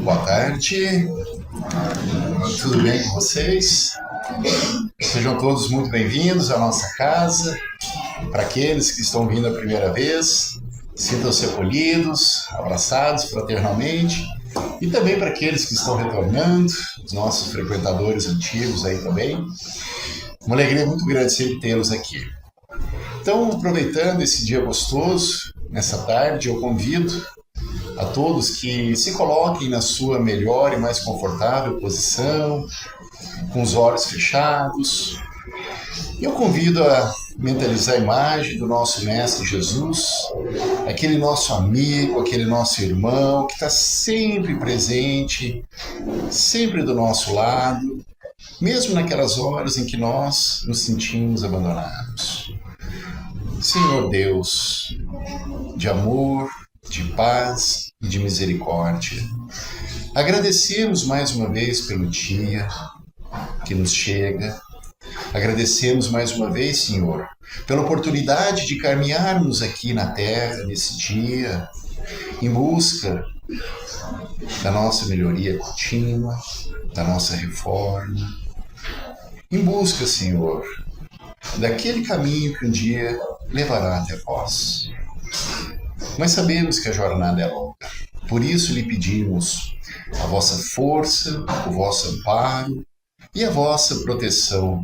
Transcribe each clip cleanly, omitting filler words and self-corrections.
Boa tarde, tudo bem com vocês? Sejam todos muito bem-vindos à nossa casa. Para aqueles que estão vindo a primeira vez, sintam-se acolhidos, abraçados fraternalmente. E também para aqueles que estão retornando, os nossos frequentadores antigos aí também. Uma alegria muito grande sempre tê-los aqui. Então, aproveitando esse dia gostoso, nessa tarde, eu convido a todos que se coloquem na sua melhor e mais confortável posição, com os olhos fechados. Eu convido a mentalizar a imagem do nosso Mestre Jesus, aquele nosso amigo, aquele nosso irmão que está sempre presente, sempre do nosso lado, mesmo naquelas horas em que nós nos sentimos abandonados. Senhor Deus, de amor, de paz e de misericórdia, agradecemos mais uma vez pelo dia que nos chega. Agradecemos mais uma vez, Senhor, pela oportunidade de caminharmos aqui na terra nesse dia, em busca da nossa melhoria contínua, da nossa reforma, em busca, Senhor, daquele caminho que um dia levará até vós. Mas sabemos que a jornada é longa, por isso lhe pedimos a vossa força, o vosso amparo e a vossa proteção,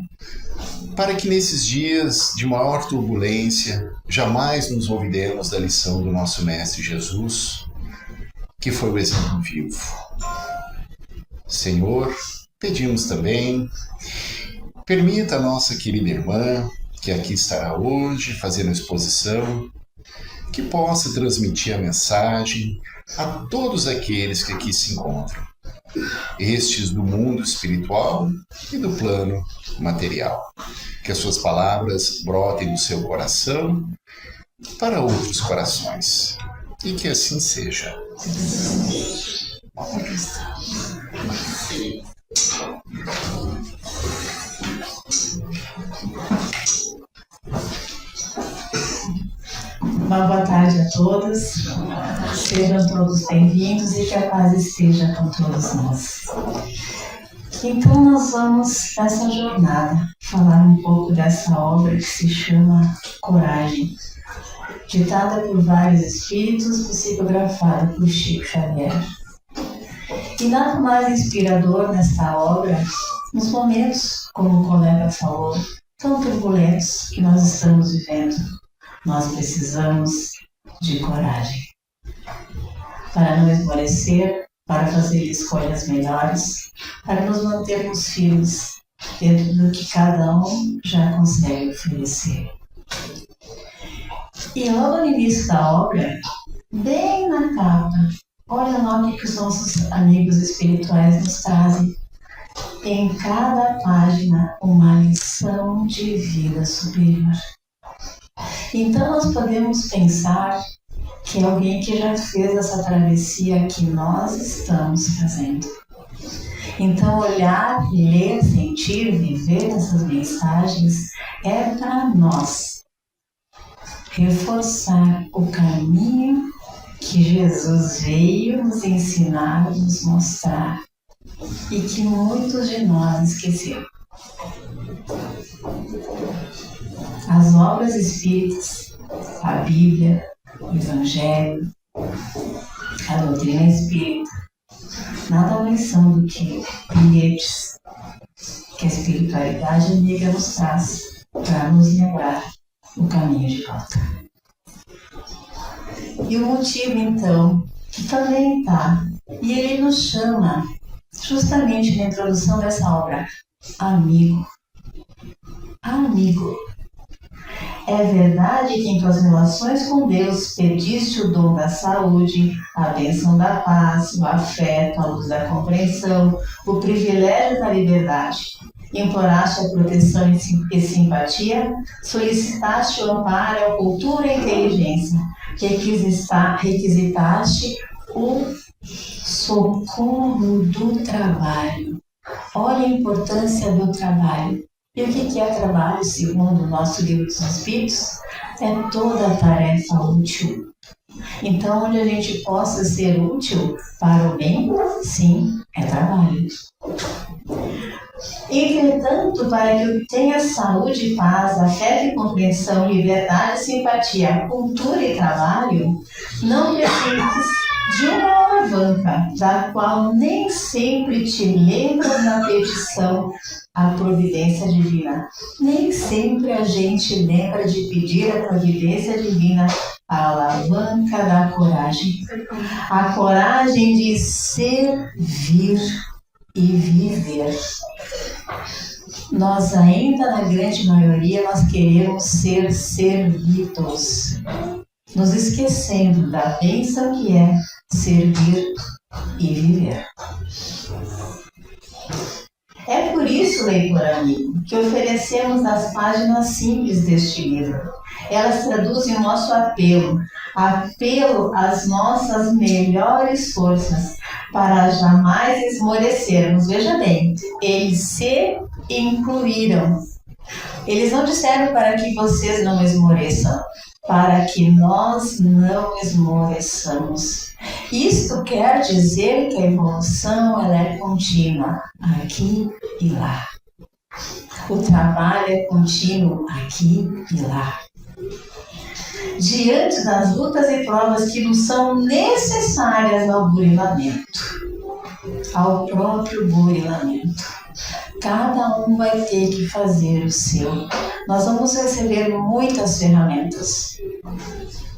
para que nesses dias de maior turbulência jamais nos olvidemos da lição do nosso Mestre Jesus, que foi o exemplo vivo. Senhor, pedimos também, permita a nossa querida irmã, que aqui estará hoje fazendo a exposição, que possa transmitir a mensagem a todos aqueles que aqui se encontram, estes do mundo espiritual e do plano material. Que as suas palavras brotem do seu coração para outros corações. E que assim seja. Uma boa tarde a todos, sejam todos bem-vindos e que a paz esteja com todos nós. Então nós vamos nessa jornada falar um pouco dessa obra que se chama Coragem, ditada por vários espíritos, psicografada por Chico Xavier. E nada mais inspirador nessa obra, nos momentos, como o colega falou, tão turbulentos que nós estamos vivendo. Nós precisamos de coragem para não esmorecer, para fazer escolhas melhores, para nos mantermos firmes dentro do que cada um já consegue oferecer. E logo no início da obra, bem na capa, olha o nome que os nossos amigos espirituais nos trazem. Em cada página, uma lição de vida superior. Então nós podemos pensar que é alguém que já fez essa travessia que nós estamos fazendo. Então olhar, ler, sentir, viver essas mensagens é para nós reforçar o caminho que Jesus veio nos ensinar, nos mostrar e que muitos de nós esqueceram. As obras espíritas, a Bíblia, o Evangelho, a doutrina espírita, nada mais são do que bilhetes que a espiritualidade amiga nos traz para nos lembrar o caminho de volta. E o motivo, então, que também está, e ele nos chama, justamente na introdução dessa obra, amigo. Amigo. É verdade que em tuas relações com Deus pediste o dom da saúde, a bênção da paz, o afeto, a luz da compreensão, o privilégio da liberdade. Imploraste a proteção e simpatia, solicitaste o amparo, a cultura e a inteligência, requisitaste o socorro do trabalho. Olha a importância do trabalho. E o que é trabalho, segundo o nosso livro dos Espíritos? É toda tarefa útil Então, onde a gente possa ser útil para o bem, sim, é trabalho. Entretanto, para que obtenha saúde, paz, afeto e compreensão, liberdade, simpatia, cultura e trabalho, não precises de uma alavanca, da qual nem sempre te lembras na petição à providência divina. Nem sempre a gente lembra de pedir a providência divina, a alavanca da coragem. A coragem de servir e viver. Nós ainda, na grande maioria, nós queremos ser servidos, nos esquecendo da bênção que é servir e viver. É por isso, leitor amigo, que oferecemos as páginas simples deste livro. Elas traduzem o nosso apelo às nossas melhores forças, para jamais esmorecermos. Veja bem, eles se incluíram. Eles não disseram para que vocês não esmoreçam, para que nós não esmoreçamos. Isto quer dizer que a evolução ela é contínua, aqui e lá. O trabalho é contínuo, aqui e lá. Diante das lutas e provas que nos são necessárias ao burilamento, ao próprio burilamento, cada um vai ter que fazer o seu. Nós vamos receber muitas ferramentas,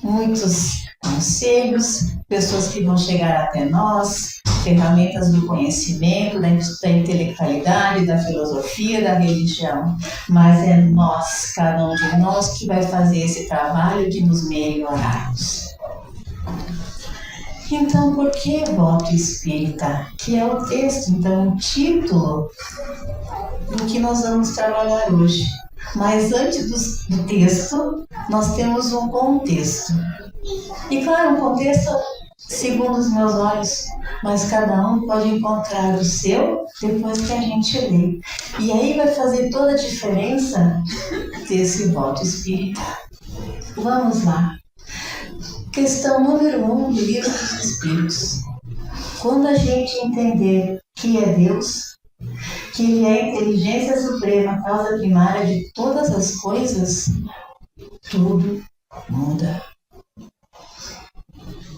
muitos conselhos, pessoas que vão chegar até nós, ferramentas do conhecimento, da intelectualidade, da filosofia, da religião. Mas é nós, cada um de nós, que vai fazer esse trabalho de nos melhorarmos. Então, por que voto espírita? Que é o texto, então, o título do que nós vamos trabalhar hoje. Mas antes do texto, nós temos um contexto. E claro, um contexto segundo os meus olhos, mas cada um pode encontrar o seu depois que a gente lê. E aí vai fazer toda a diferença desse voto espírita. Vamos lá. Questão número 1 do Livro dos Espíritos. Quando a gente entender que é Deus, que Ele é a inteligência suprema, causa primária de todas as coisas, tudo muda.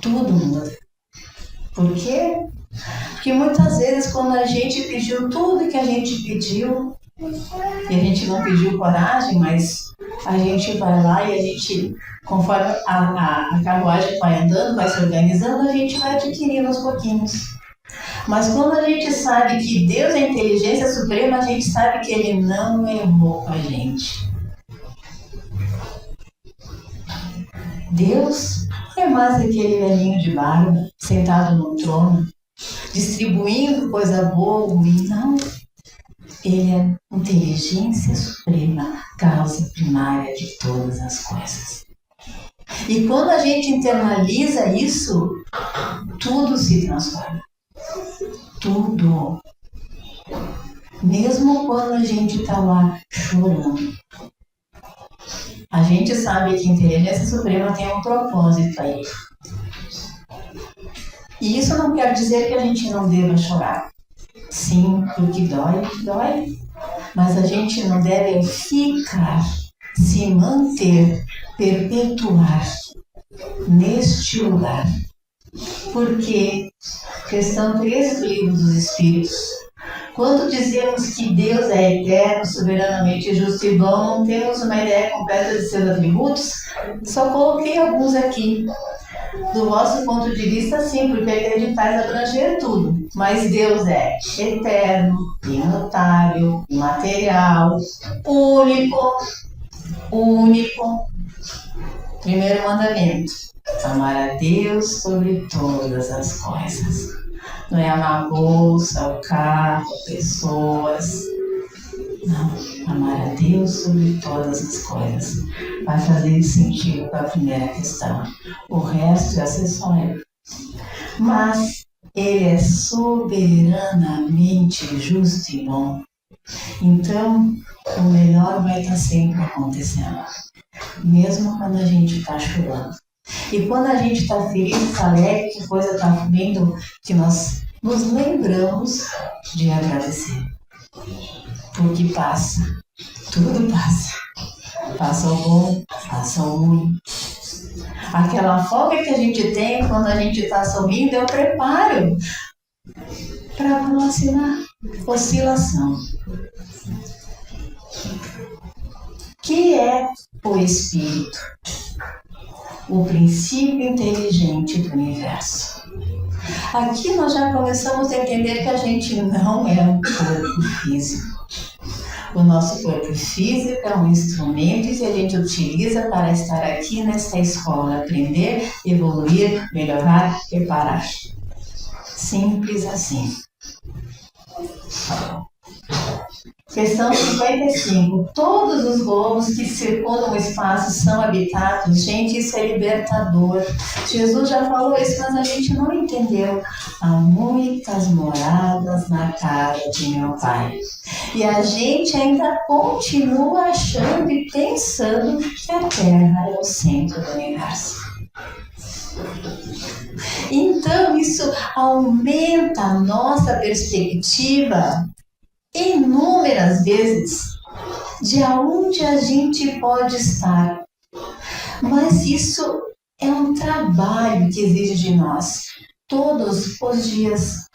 Tudo muda. Por quê? Porque muitas vezes quando a gente pediu tudo que a gente pediu, e a gente não pediu coragem, mas a gente vai lá e a gente, conforme a carruagem vai andando, vai se organizando, a gente vai adquirindo aos pouquinhos. Mas quando a gente sabe que Deus é a inteligência suprema, a gente sabe que Ele não errou com a gente. Deus é mais aquele velhinho de barba, sentado no trono, distribuindo coisa boa, ruim. Não. Ele é inteligência suprema, causa primária de todas as coisas. E quando a gente internaliza isso, tudo se transforma. Tudo. Mesmo quando a gente está lá chorando. A gente sabe que a inteligência suprema tem um propósito aí. E isso não quer dizer que a gente não deva chorar. Sim, porque dói. Mas a gente não deve ficar, se manter, perpetuar neste lugar. Porque, questão 13 do Livro dos Espíritos, quando dizemos que Deus é eterno, soberanamente justo e bom, não temos uma ideia completa de seus atributos? Só coloquei alguns aqui. Do vosso ponto de vista, sim, porque acreditais abranger tudo. Mas Deus é eterno, imutável, imaterial, único. Primeiro mandamento: amar a Deus sobre todas as coisas. Não é amar a bolsa, o carro, pessoas. Não, amar a Deus sobre todas as coisas. Vai fazer sentido com a primeira questão. O resto é acessório. Mas Ele é soberanamente justo e bom. Então, o melhor vai estar sempre acontecendo. Mesmo quando a gente está chorando. E quando a gente está feliz, está alegre, que coisa está fluindo, que nós nos lembramos de agradecer. Porque passa, tudo passa. Passa o bom, passa o ruim. Aquela folga que a gente tem quando a gente está sorrindo é o preparo para a próxima oscilação. Que é o Espírito, o princípio inteligente do universo. Aqui nós já começamos a entender que a gente não é um corpo físico. O nosso corpo físico é um instrumento que a gente utiliza para estar aqui nesta escola, aprender, evoluir, melhorar, reparar. Simples assim. Questão 55. Todos os globos que circundam o espaço são habitados. Gente, isso é libertador. Jesus já falou isso, mas a gente não entendeu. Há muitas moradas na casa de meu Pai. E a gente ainda continua achando e pensando que a Terra é o centro do universo. Então, isso aumenta a nossa perspectiva inúmeras vezes de aonde a gente pode estar. Mas isso é um trabalho que exige de nós todos os dias.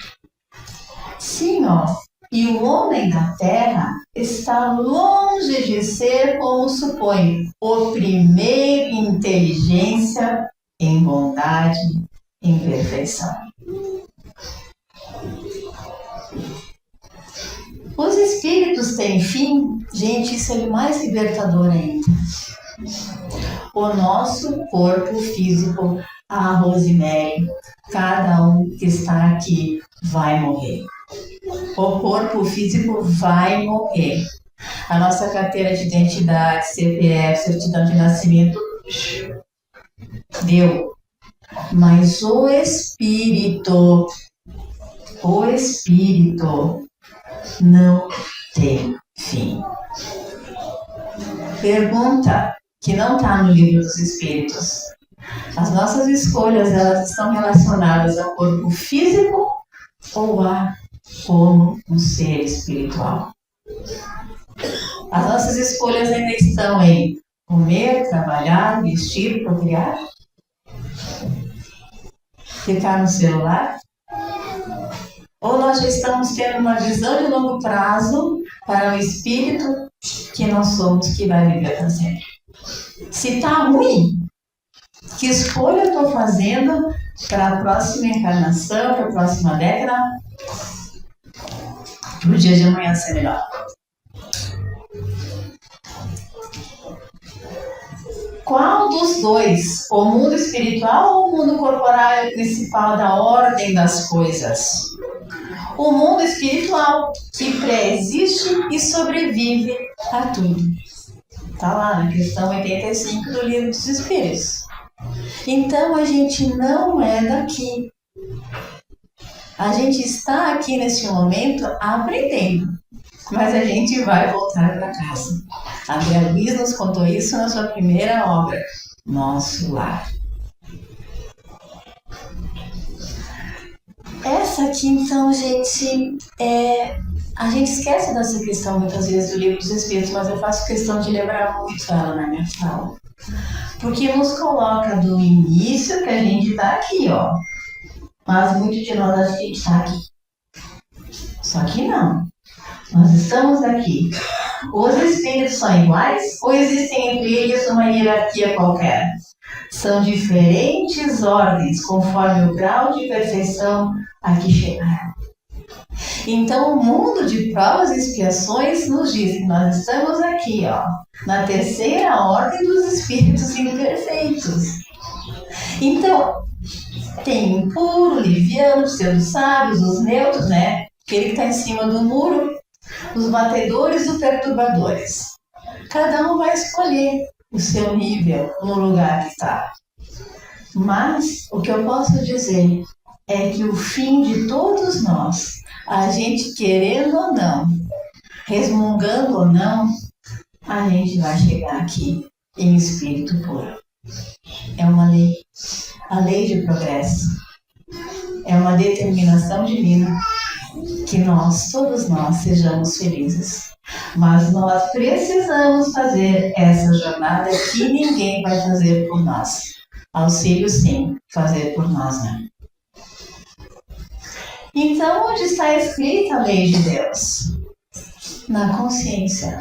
Sim, ó. E o homem da terra está longe de ser, como supõe, o primeiro em inteligência, em bondade, em perfeição. Os espíritos têm fim? Gente, isso é mais libertador ainda. O nosso corpo físico, a Rosemary, cada um que está aqui vai morrer. O corpo físico vai morrer. A nossa carteira de identidade, CPF, certidão de nascimento, deu. Mas o espírito não tem fim. Pergunta que não está no livro dos espíritos. As nossas escolhas, elas estão relacionadas ao corpo físico ou a como um ser espiritual? As nossas escolhas ainda estão em comer, trabalhar, vestir, procriar? Ficar no celular? Ou nós já estamos tendo uma visão de longo prazo para o espírito que nós somos, que vai viver para sempre? Se está ruim, que escolha eu estou fazendo para a próxima encarnação, para a próxima década, para o dia de amanhã ser melhor? Qual dos dois, o mundo espiritual ou o mundo corporal, é o principal da ordem das coisas? O mundo espiritual, que pré-existe e sobrevive a tudo. Está lá na questão 85 do Livro dos Espíritos. Então a gente não é daqui. A gente está aqui nesse momento aprendendo, mas a gente vai voltar para casa. André Luiz nos contou isso na sua primeira obra, Nosso Lar. Essa aqui, então, gente, a gente esquece dessa questão muitas vezes do Livro dos Espíritos, mas eu faço questão de lembrar muito ela na minha fala. Porque nos coloca do início que a gente está aqui, ó. Mas muito de nós a gente está aqui. Só que não. Nós estamos aqui. Os espíritos são iguais ou existem entre eles uma hierarquia qualquer? São diferentes ordens conforme o grau de perfeição a que chegaram. Então o mundo de provas e expiações nos diz que nós estamos aqui, ó, na terceira ordem dos espíritos imperfeitos. Então tem o puro, liviano, os pseudo-sábios, os neutros, né? Aquele que está em cima do muro, os batedores e os perturbadores. Cada um vai escolher o seu nível no lugar que está. Mas o que eu posso dizer é que o fim de todos nós, a gente querendo ou não, resmungando ou não, a gente vai chegar aqui em espírito puro. É uma lei. A lei de progresso. É uma determinação divina que todos nós, sejamos felizes. Mas nós precisamos fazer essa jornada que ninguém vai fazer por nós. Auxílio, sim, fazer por nós, né? Então, onde está escrita a lei de Deus? Na consciência.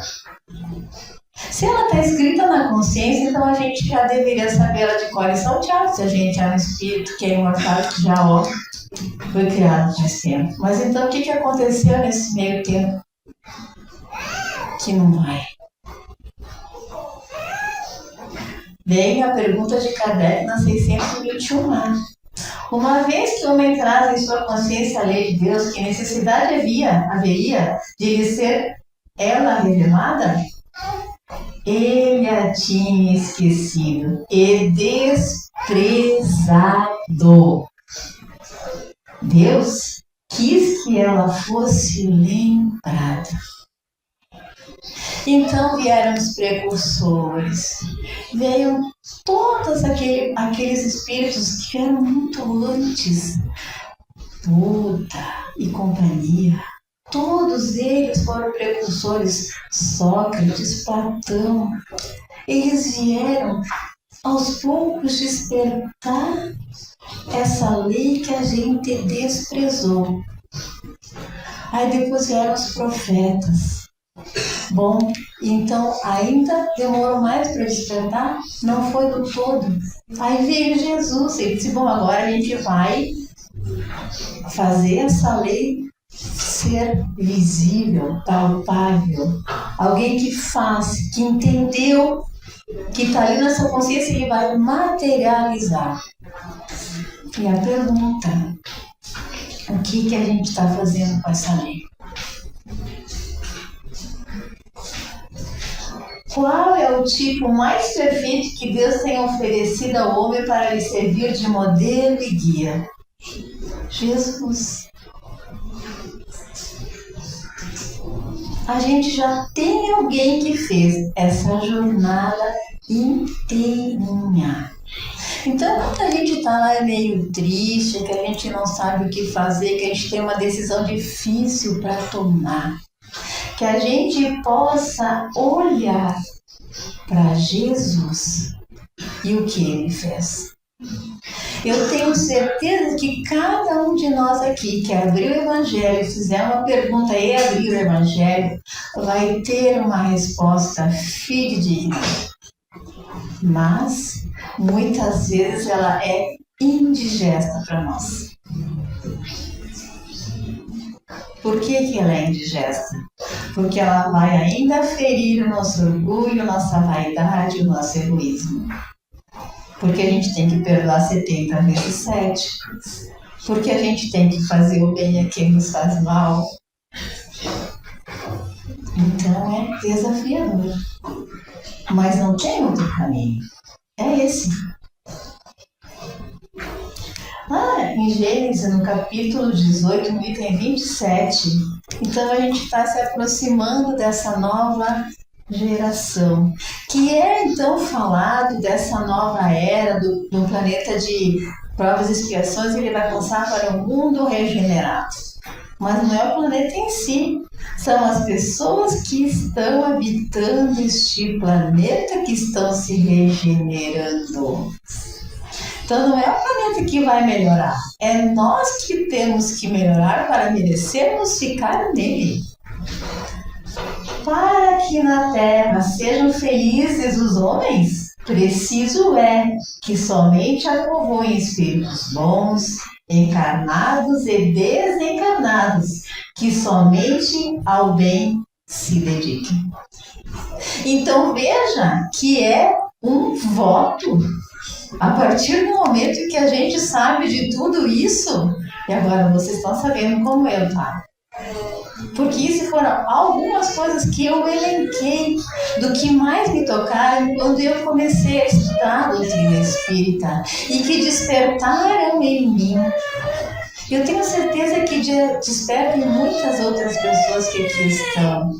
Se ela está escrita na consciência, então a gente já deveria saber ela de cor e salteado. Se a gente é um espírito que é imortal, que já foi criado nesse tempo. Mas então o que aconteceu nesse meio tempo? Que não vai. Vem a pergunta de Kardec na 621. Uma vez que o homem traz em sua consciência a lei de Deus, que necessidade haveria de lhe ser ela revelada? Ele a tinha esquecido e desprezado. Deus quis que ela fosse lembrada. Então vieram os precursores, veio todos aqueles espíritos que eram muito antes, Buda e companhia. Todos eles foram precursores, Sócrates, Platão. Eles vieram aos poucos despertar essa lei que a gente desprezou. Aí depois vieram os profetas. Bom, então ainda demorou mais para despertar? Não foi do todo. Aí veio Jesus e disse, bom, agora a gente vai fazer essa lei ser visível, palpável. Alguém que faz, que entendeu, que está ali na sua consciência, ele vai materializar. E a pergunta, o que a gente está fazendo com essa lei? Qual é o tipo mais perfeito que Deus tem oferecido ao homem para lhe servir de modelo e guia? Jesus. A gente já tem alguém que fez essa jornada inteirinha. Então, quando a gente está lá meio triste, que a gente não sabe o que fazer, que a gente tem uma decisão difícil para tomar, que a gente possa olhar para Jesus e o que ele fez. Eu tenho certeza que cada um de nós aqui que abriu o Evangelho, fizer uma pergunta e abrir o Evangelho, vai ter uma resposta fidedigna. Mas, muitas vezes, ela é indigesta para nós. Por que ela é indigesta? Porque ela vai ainda ferir o nosso orgulho, nossa vaidade, o nosso egoísmo. Porque a gente tem que perdoar 70 vezes 7. Porque a gente tem que fazer o bem a quem nos faz mal. Então é desafiador. Mas não tem outro caminho. É esse. Em Gênesis, no capítulo 18, no item 27, então a gente está se aproximando dessa nova geração, que é então falado dessa nova era do planeta de provas e expiações, ele vai passar para um mundo regenerado. Mas não é o planeta em si, são as pessoas que estão habitando este planeta que estão se regenerando. Então não é o planeta que vai melhorar, é nós que temos que melhorar para merecermos ficar nele. Para que na Terra sejam felizes os homens, preciso é que somente a povoem espíritos bons, encarnados e desencarnados, que somente ao bem se dediquem. Então veja que é um voto. A partir do momento que a gente sabe de tudo isso, e agora vocês estão sabendo como eu, tá? Porque isso foram algumas coisas que eu elenquei do que mais me tocaram quando eu comecei a estudar a doutrina espírita e que despertaram em mim. Eu tenho certeza que despertam em muitas outras pessoas que aqui estão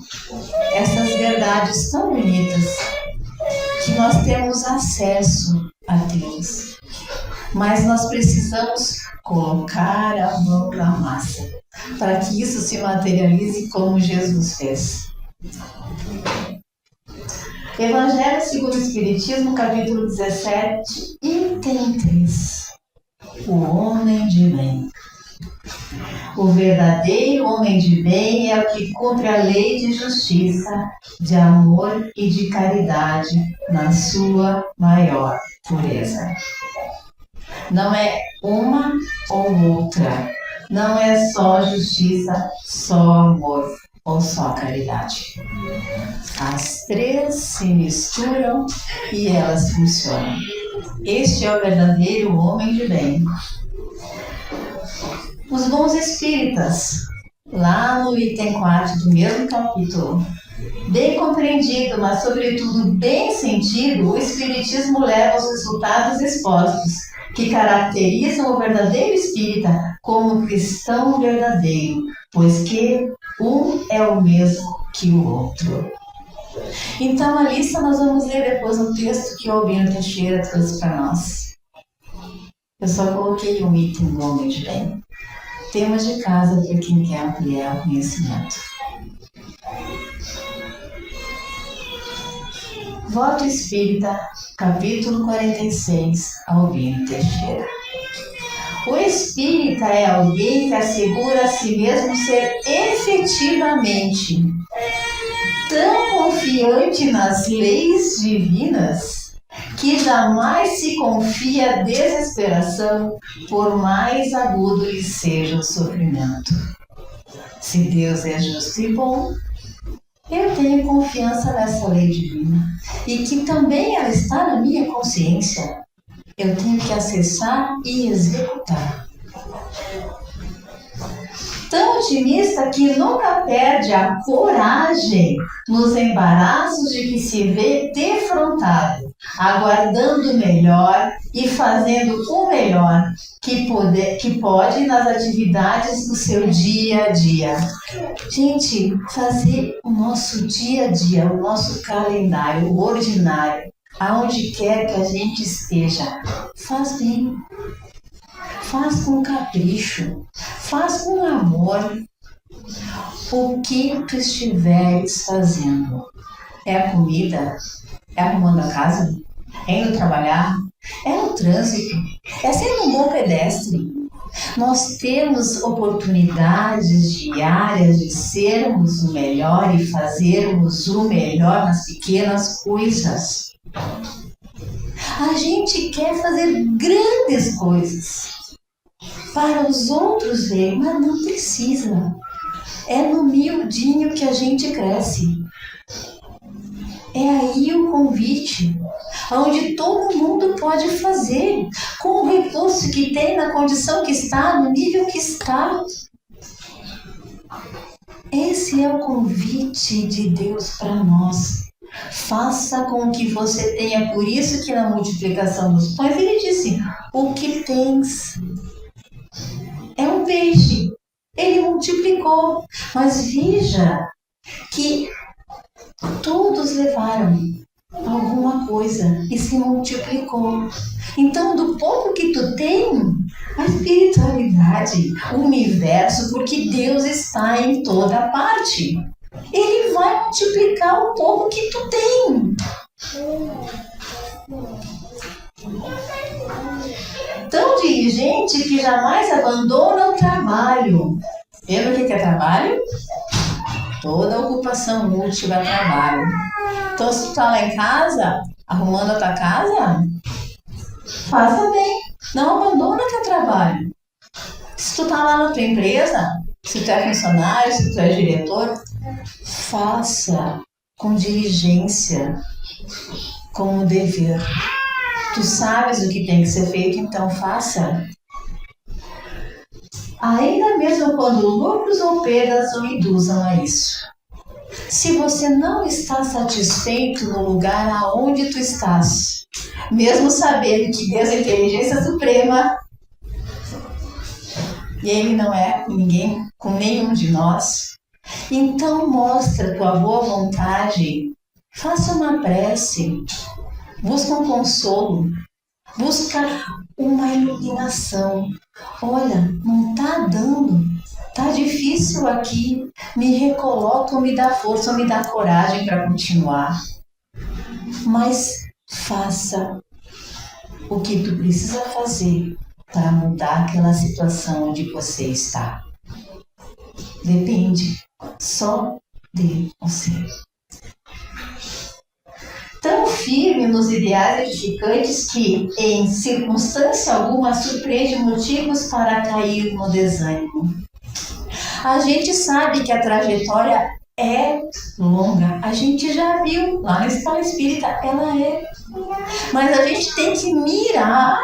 essas verdades tão bonitas que nós temos acesso a Deus, mas nós precisamos colocar a mão na massa para que isso se materialize como Jesus fez. Evangelho segundo o Espiritismo, capítulo 17, item 3. O homem de bem. O verdadeiro homem de bem é o que cumpre a lei de justiça, de amor e de caridade na sua maior pureza. Não é uma ou outra, não é só justiça, só amor ou só caridade. As três se misturam e elas funcionam. Este é o verdadeiro homem de bem. Os bons espíritas, lá no item 4 do mesmo capítulo, bem compreendido, mas sobretudo bem sentido, o Espiritismo leva aos resultados expostos, que caracterizam o verdadeiro espírita como cristão verdadeiro, pois que um é o mesmo que o outro. Então, a lista nós vamos ler depois no texto que o Albino Teixeira trouxe para nós. Eu só coloquei um item do homem de bem. Temas de casa para quem quer ampliar o conhecimento. Voto Espírita, capítulo 46, Albino Teixeira. O espírita é alguém que assegura a si mesmo ser efetivamente tão confiante nas leis divinas que jamais se confia à desesperação, por mais agudo lhe seja o sofrimento. Se Deus é justo e bom, eu tenho confiança nessa lei divina e que também ela está na minha consciência. Eu tenho que acessar e executar. Tão otimista que nunca perde a coragem nos embaraços de que se vê defrontado, aguardando o melhor e fazendo o melhor que pode nas atividades do seu dia a dia. Gente, fazer o nosso dia a dia, o nosso calendário, o ordinário, aonde quer que a gente esteja, faz bem. Faz com capricho, faz com amor. O que tu estiveres fazendo? É a comida? É arrumando a casa? É indo trabalhar? É no trânsito? É sendo um bom pedestre? Nós temos oportunidades diárias de sermos o melhor e fazermos o melhor nas pequenas coisas. A gente quer fazer grandes coisas para os outros verem, mas não precisa. É no miudinho que a gente cresce. É aí o convite, onde todo mundo pode fazer, com o recurso que tem, na condição que está, no nível que está. Esse é o convite de Deus para nós. Faça com que você tenha, por isso que na multiplicação dos pães ele disse, o que tens é um peixe. Ele multiplicou, mas veja que todos levaram alguma coisa e se multiplicou. Então, do pouco que tu tem, a espiritualidade, o universo, porque Deus está em toda parte, Ele vai multiplicar o pouco que tu tem. Tão diligente que jamais abandona o trabalho. Lembra o que é trabalho? Toda ocupação útil é trabalho. Então, se tu tá lá em casa, arrumando a tua casa, faça bem. Não abandona teu trabalho. Se tu tá lá na tua empresa, se tu é funcionário, se tu é diretor, faça com diligência, com o dever. Tu sabes o que tem que ser feito, então faça. Ainda mesmo quando lucros ou perdas o induzam a isso. Se você não está satisfeito no lugar aonde tu estás, mesmo sabendo que Deus é a inteligência suprema, e Ele não é com ninguém, com nenhum de nós, então mostra tua boa vontade, faça uma prece, busca um consolo, busca uma iluminação. Olha, não está dando, está difícil aqui, me recoloca, me dá força, me dá coragem para continuar. Mas faça o que tu precisa fazer para mudar aquela situação onde você está. Depende só de você. Tão firme nos ideais edificantes que, em circunstância alguma, surpreende motivos para cair no desânimo. A gente sabe que a trajetória é longa, a gente já viu lá na escola espírita, ela é. Mas a gente tem que mirar,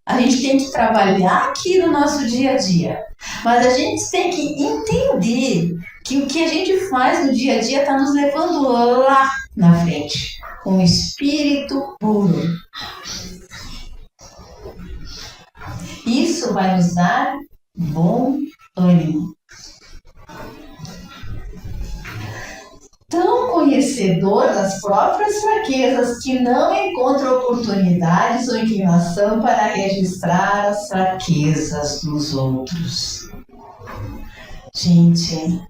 a gente tem que trabalhar aqui no nosso dia a dia. Mas a gente tem que entender que o que a gente faz no dia a dia está nos levando lá na frente. Um espírito puro. Isso vai nos dar bom ânimo. Tão conhecedor das próprias fraquezas que não encontra oportunidades ou inclinação para registrar as fraquezas dos outros. Gente,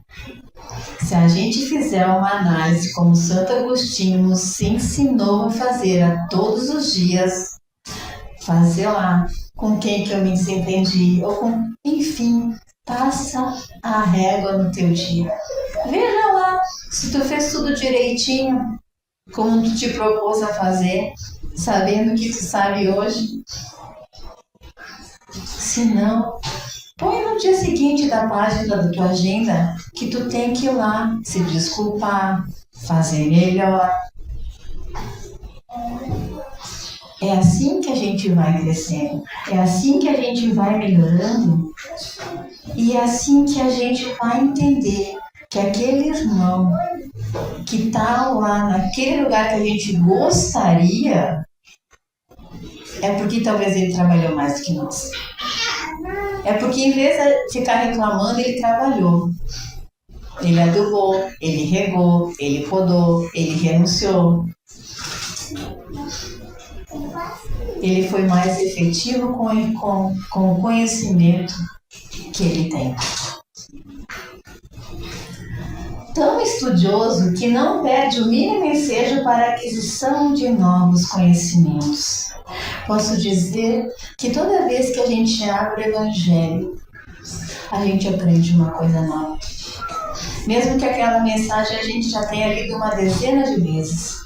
se a gente fizer uma análise como Santo Agostinho nos ensinou a fazer a todos os dias, fazer lá com quem que eu me desentendi, ou com, enfim, passa a régua no teu dia. Veja lá se tu fez tudo direitinho, como tu te propôs a fazer, sabendo o que tu sabe hoje. Se não, põe no dia seguinte da página da tua agenda que tu tem que ir lá se desculpar, fazer melhor. É assim que a gente vai crescendo, é assim que a gente vai melhorando e é assim que a gente vai entender que aquele irmão que está lá naquele lugar que a gente gostaria é porque talvez ele trabalhou mais do que nós. É porque em vez de ficar reclamando, ele trabalhou. Ele adubou, ele regou, ele podou, ele renunciou. Ele foi mais efetivo com o conhecimento que ele tem. Tão estudioso que não perde o mínimo ensejo para a aquisição de novos conhecimentos. Posso dizer que toda vez que a gente abre o Evangelho, a gente aprende uma coisa nova. Mesmo que aquela mensagem a gente já tenha lido uma dezena de vezes.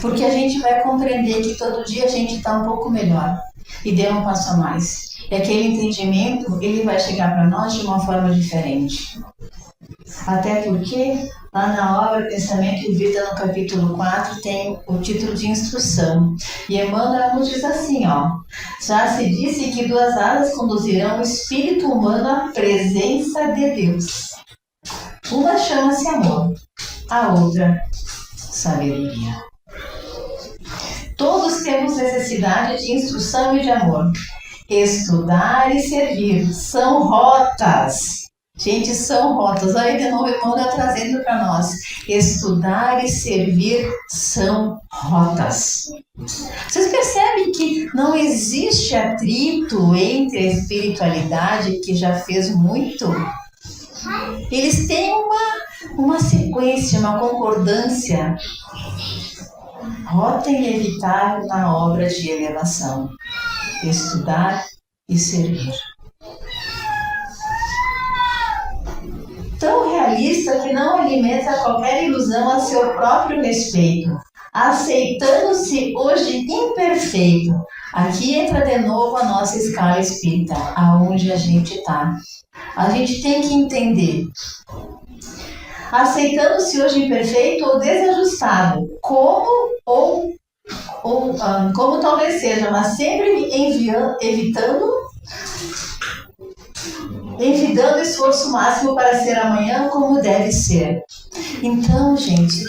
Porque a gente vai compreender que todo dia a gente está um pouco melhor e deu um passo a mais. E aquele entendimento, ele vai chegar para nós de uma forma diferente. Até porque, lá na obra Pensamento e Vida, no capítulo 4, tem o título de instrução. E Emmanuel nos diz assim, ó: já se disse que 2 asas conduzirão o espírito humano à presença de Deus. Uma chama-se amor, a outra, sabedoria. Todos temos necessidade de instrução e de amor. Estudar e servir são rotas. Gente, são rotas. Olha de novo, Emmanuel trazendo para nós. Estudar e servir são rotas. Vocês percebem que não existe atrito entre a espiritualidade, que já fez muito? Eles têm uma sequência, uma concordância. Rota inevitável na obra de elevação. Estudar e servir. Tão realista que não alimenta qualquer ilusão a seu próprio respeito, aceitando-se hoje imperfeito. Aqui entra de novo a nossa escala espírita, aonde a gente está. A gente tem que entender. Aceitando-se hoje imperfeito ou desajustado, como talvez seja, mas sempre envidando o esforço máximo para ser amanhã como deve ser. Então, gente,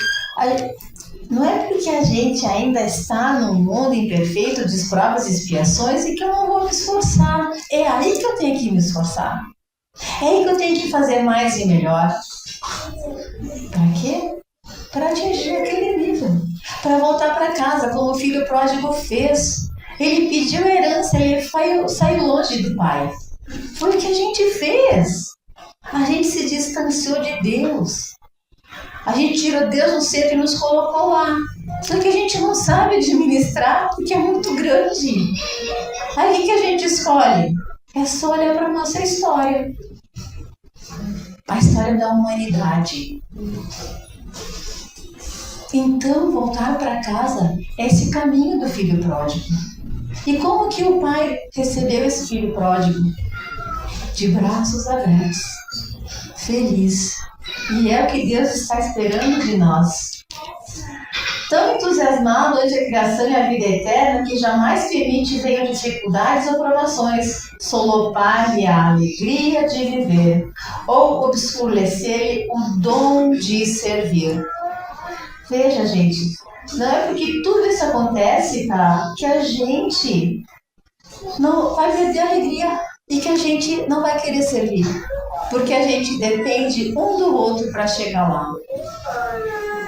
não é porque a gente ainda está num mundo imperfeito de provas e expiações e que eu não vou me esforçar. É aí que eu tenho que me esforçar. É aí que eu tenho que fazer mais e melhor. Para quê? para atingir aquele nível, para voltar para casa, como o filho pródigo fez. Ele pediu herança, ele saiu longe do pai. Foi o que a gente fez. A gente se distanciou de Deus. A gente tirou Deus do centro e nos colocou lá. Só que a gente não sabe administrar porque é muito grande. Aí o que a gente escolhe? É só olhar para a nossa história. A história da humanidade. Então, voltar para casa é esse caminho do filho pródigo. E como que o pai recebeu esse filho pródigo? De braços abertos, feliz. E é o que Deus está esperando de nós. Tão entusiasmado ante a criação e a vida eterna que jamais permite venham dificuldades ou provações solopar-lhe a alegria de viver ou obscurecer-lhe o dom de servir. Veja, gente, não é porque tudo isso acontece, tá, que a gente não vai perder a alegria e que a gente não vai querer servir, porque a gente depende um do outro para chegar lá,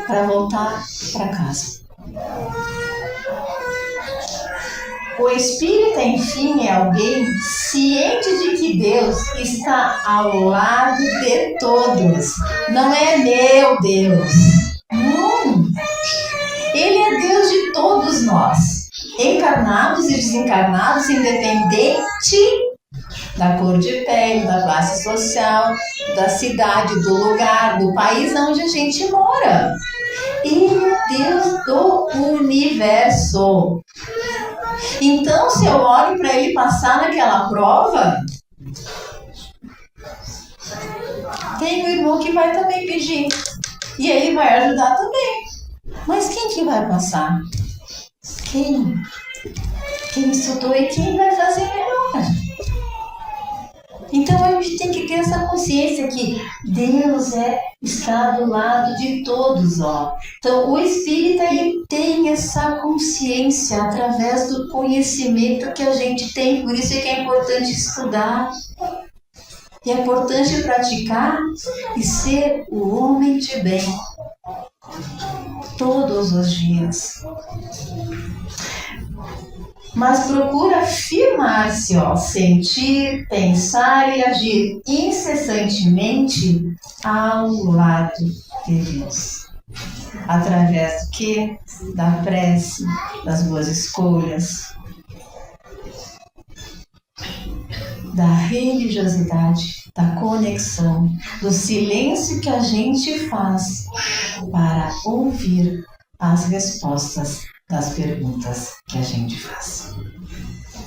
para voltar para casa. O espírita, enfim, é alguém ciente de que Deus está ao lado de todos. Não é meu Deus. Não. Ele é Deus de todos nós, encarnados e desencarnados, independente da cor de pele, da classe social, da cidade, do lugar, do país onde a gente mora. Ele é Deus do universo. Então, se eu olho para ele passar naquela prova, tem um irmão que vai também pedir. E ele vai ajudar também. Mas quem que vai passar? Quem? Quem estudou e quem vai fazer melhor? Então a gente tem que ter essa consciência que Deus está do lado de todos, ó. Então o espírita, ele tem essa consciência através do conhecimento que a gente tem, por isso é que é importante estudar. E é importante praticar e ser o homem de bem todos os dias. Mas procura firmar-se, sentir, pensar e agir incessantemente ao lado de Deus. Através do quê? Da prece, das boas escolhas, da religiosidade, da conexão, do silêncio que a gente faz para ouvir as respostas das perguntas que a gente faz.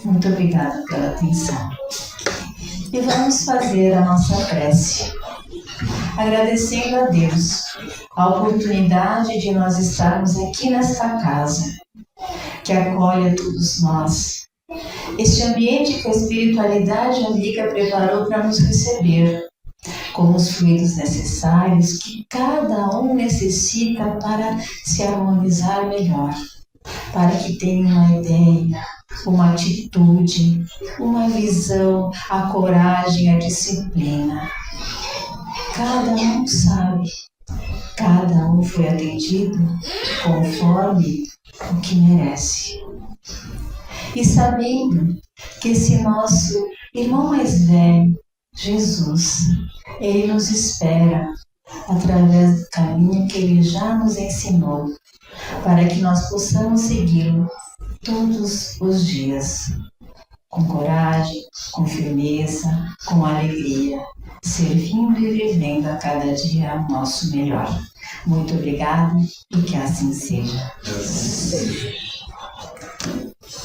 Muito obrigada pela atenção. E vamos fazer a nossa prece, agradecendo a Deus a oportunidade de nós estarmos aqui nesta casa, que acolhe a todos nós. Este ambiente que a espiritualidade amiga preparou para nos receber, com os fluidos necessários que cada um necessita para se harmonizar melhor, para que tenha uma ideia, uma atitude, uma visão, a coragem, a disciplina. Cada um sabe, cada um foi atendido conforme o que merece. E sabendo que esse nosso irmão mais velho, Jesus, ele nos espera através do caminho que ele já nos ensinou, para que nós possamos segui-lo todos os dias, com coragem, com firmeza, com alegria, servindo e vivendo a cada dia o nosso melhor. Muito obrigada e que assim seja.